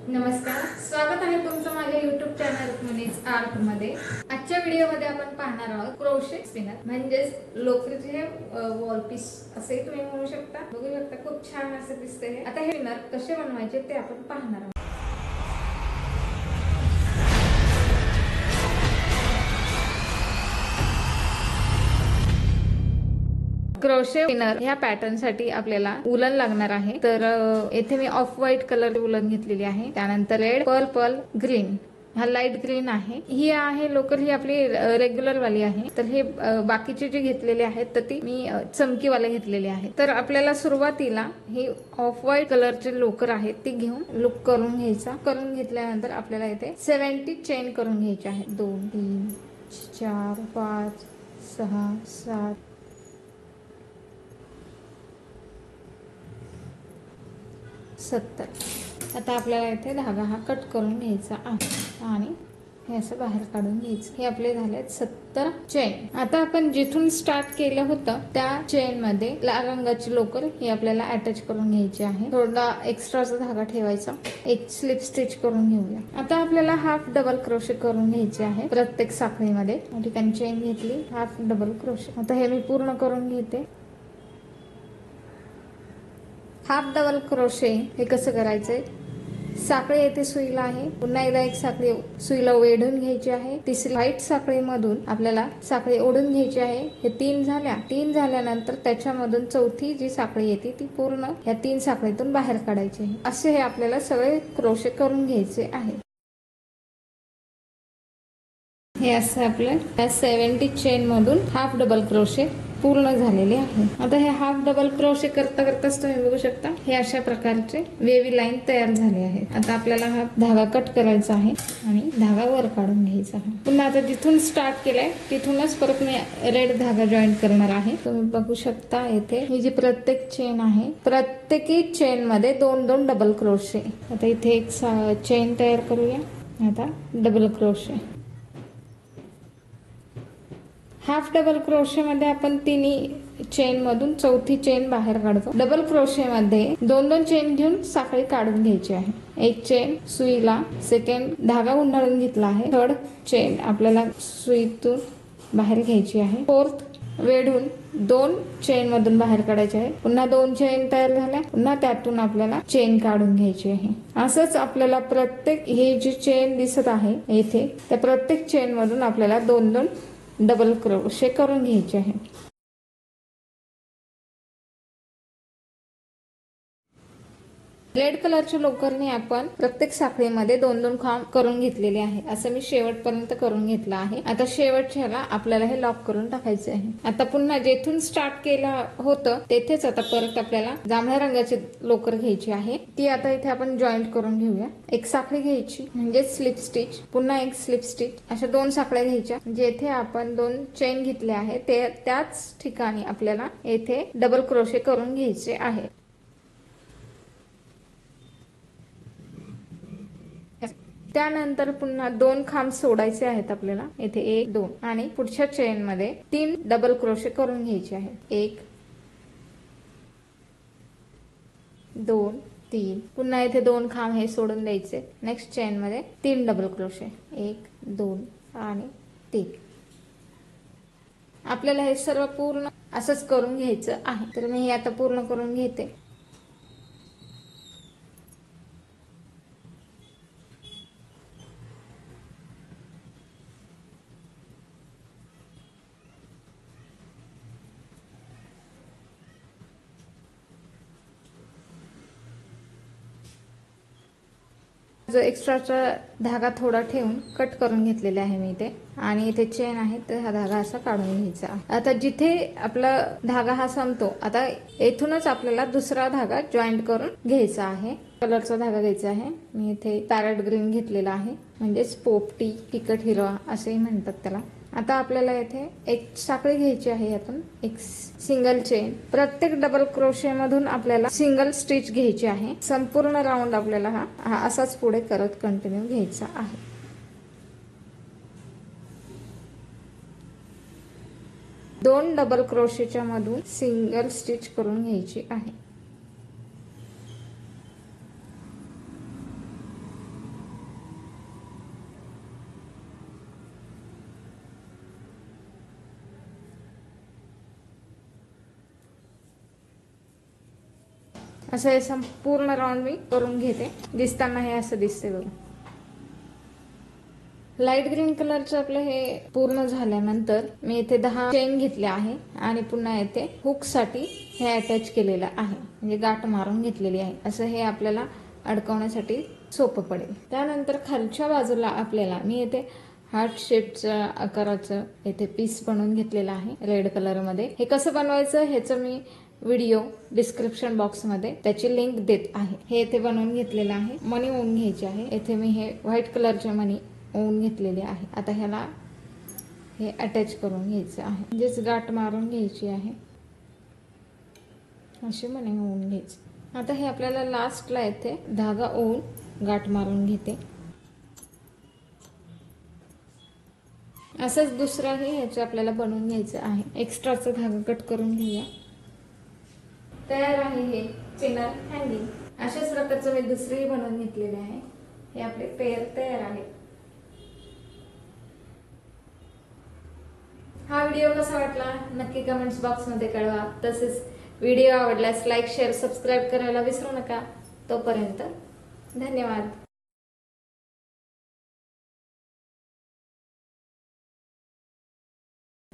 नमस्कार, स्वागत आहे तुमचं माझ्या YouTube चॅनल मुनीज आर्ट मध्ये। आजच्या व्हिडिओमध्ये आपण पाहणार आहोत क्रोशे स्पिनर म्हणजेच लोकरीचे वॉल पीस असे तुम्ही म्हणू शकता। बघू शकता खूप छान असं दिसतंय। आता हे स्पिनर कसे बनवायचे ते आपण पाहणार आहोत। क्रोशे स्पिनर ह्या पॅटर्न साठी आपल्याला उलन लागणार आहे। तर येथे मी ऑफ व्हाईट कलर उलन घेतलेली आहे। त्यानंतर रेड, पर्पल, ग्रीन, हा लाईट ग्रीन आहे। ही आहे लोकर, ही आपली रेग्युलर वाली आहे। तर हे बाकीचे जे घेतलेले आहेत तर ती मी चमकीवाले घेतलेले आहे। तर आपल्याला सुरुवातीला ही ऑफ व्हाईट कलरचे लोकर आहे ती घेऊन लुक करून घ्यायचा। करून घेतल्यानंतर आपल्याला इथे 70 चेन करून घ्यायचे आहे। 2 3 4 5 6 7 70। आता आपल्याला इथे धागा हा कट करून घ्यायचा आहे आणि हे असं बाहेर काढून घ्यायचं। हे आपले झाले 70 चेन। आता आपण जिथून स्टार्ट केलं होतं त्या चेन मध्ये लाल रंगाची लोकर ही आपल्याला अटॅच करून घ्यायची आहे। थोडा एक्स्ट्राचा धागा ठेवायचा। एक स्लिप स्टिच करून घेऊया। आता आपल्याला हाफ डबल क्रोशे करून घ्यायचे आहे प्रत्येक साखळीमध्ये। या ठिकाणी चेन घेतली, हाफ डबल क्रोशे। आता हे मी पूर्ण करून घेते। हाफ डबल क्रोशे हे कसं करायचंय, साखळी येथे सुईला आहे, पुन्हा एकदा एक साखळी सुईला वेढून घ्यायची आहे। तिसरी व्हाईट साखळी मधून आपल्याला साखळी ओढून घ्यायची आहे। हे 3 झाल्या। 3 झाल्यानंतर त्याच्यामधून चौथी जी साखळी येते ती पूर्ण ह्या 3 साखळीतून बाहेर काढायची आहे। असे हे आपल्याला सगळे क्रोशे करून घ्यायचे आहे। हे असं आपलं 70 चेन मधून हाफ डबल क्रोशे पूर्ण झालेले आहे। आता हे हाफ डबल क्रोशे करता करताच तुम्ही बघू शकता हे अशा प्रकारचे वेवी लाईन तयार झाले आहे। आता आपल्याला हा धागा कट करायचा आहे आणि धागा वर काढून घ्यायचा आहे। पुन्हा आता जिथून स्टार्ट केलाय तिथूनच परत मी रेड धागा जॉईन करणार आहे। तुम्ही बघू शकता येथे ही जी प्रत्येक चेन आहे प्रत्येकी चेन मध्ये 2-2 डबल क्रोशे। आता इथे एक चेन तयार करूया। आता double crochet, half double crochet मध्ये आपण तिन्ही चेन मधून चौथी चेन बाहेर काढतो। डबल क्रोशे मध्ये 2-2 चेन घेऊन साखळी काढून घ्यायची आहे। एक चेन सुईला, सेकंड धागा गुंडाळून घेतला आहे, थर्ड चेन आपल्याला सुईतून बाहेर घ्यायची आहे, फोर्थ वेढून 2 चेन मधून बाहेर काढायचे आहे। पुन्हा 2 चेन तयार झाल्या, पुन्हा त्यातून आपल्याला चेन काढून घ्यायची आहे। असंच आपल्याला प्रत्येक हे जी चेन दिसत आहे येथे त्या प्रत्येक चेन मधून आपल्याला 2-2 डबल क्रोशे करून घ्यायचे आहे। रेड कलरच्या लोकरने आपण प्रत्येक साखळीमध्ये 2-2 खांब करून घेतलेले आहे। असं मी शेवटपर्यंत करून घेतला आहे। आता शेवटच्याला आपल्याला हे लॉक करून टाकायचे आहे। आता पुन्हा जेथून स्टार्ट केलं होतं तेथेच आता परत आपल्याला जांभळ्या रंगाची लोकर घ्यायची आहे। ती आता इथे आपण जॉईंट करून घेऊया। एक साखळी घ्यायची म्हणजे स्लिप स्टिच, पुन्हा एक स्लिप स्टिच, अशा 2 साखळ्या घ्यायच्या। जेथे आपण 2 चेन घेतले आहे ते त्याच ठिकाणी आपल्याला येथे डबल क्रोशे करून घ्यायचे आहे। त्यानंतर पुन्हा 2 खांब सोडायचे आहेत आपल्याला। येथे 1 2 आणि पुढच्या चेन मध्ये 3 डबल क्रोशे करून घ्यायचे आहे। 1 2 3, पुन्हा इथे 2 खांब हे सोडून द्यायचे। नेक्स्ट चेन मध्ये 3 डबल क्रोशे, 1 2 आणि 3। आपल्याला हे सर्व पूर्ण असंच करून घ्यायचं आहे। तर मी हे आता पूर्ण करून घेते। जो एक्स्ट्राचा धागा थोडा ठेवून कट करून घेतलेला आहे मी इथे, आणि इथे चेन आहे तर हा धागा असा काढून घ्यायचा आहे। आता जिथे आपला धागा हा संपतो आता येथूनच आपल्याला दुसरा धागा जॉईंट करून घ्यायचा आहे। कलरचा धागा घ्यायचा आहे। मी इथे पॅरेट ग्रीन घेतलेला आहे, म्हणजेच पोपटी, फिकट हिरवा असेही म्हणतात त्याला। आता आपल्याला येथे एक साखळी घ्यायची आहे, यातून एक सिंगल चेन, प्रत्येक डबल क्रोशे मधून आपल्याला सिंगल स्टिच घ्यायची आहे। संपूर्ण राऊंड आपल्याला हा असाच पुढे करत कंटिन्यू घ्यायचा आहे। 2 डबल क्रोशेच्या मधून सिंगल स्टिच करून घ्यायची आहे। असं हे संपूर्ण राऊंड मी करून घेते. दिसताना हे असं दिसते बघा. लाईट ग्रीन कलरचं आपलं हे पूर्ण झाल्यानंतर मी इथे 10 चेन घेतले आहे आणि पुन्हा इथे हुक साठी हे अटॅच केलेलं आहे, म्हणजे गाठ मारून घेतलेली आहे. असं हे आपल्याला अडकवण्यासाठी सोपं पडेल. त्यानंतर खालच्या बाजूला आपल्याला मी इथे हार्ट शेपच्या आकाराचं इथे पीस बनवून घेतलेलं आहे रेड कलर मध्ये. हे कसं बनवायचं ह्याचं मी व्हिडिओ डिस्क्रिप्शन बॉक्स मध्ये त्याची लिंक देत आहे. हे इथे बनवून घेतलेलं आहे. मणी ओवून घ्यायची आहे. इथे मी हे व्हाईट कलरचे मणी ओवून घेतलेले आहे. आता ह्याला हे अटॅच करून घ्यायचं आहे, म्हणजेच गाठ मारून घ्यायची आहे. असे मणी ओवून घ्यायचे. आता हे आपल्याला लास्टला इथे धागा ओवून गाठ मारून घेते. असंच दुसराही ह्याचं आपल्याला बनवून घ्यायचं आहे. एक्स्ट्राचा धागा कट करून घेऊया. तयार आहे हे चेनर हँगिंग. अशाच प्रकारचं मी दुसरी बनवून घेतलेले आहे. हे आपले पेयर तयार आहे. हा व्हिडिओ कसा वाटला नक्की कमेंट्स बॉक्स मध्ये कळवा. तसेच व्हिडिओ आवडल्यास लाईक, शेअर, सबस्क्राईब करायला विसरू नका. तोपर्यंत धन्यवाद.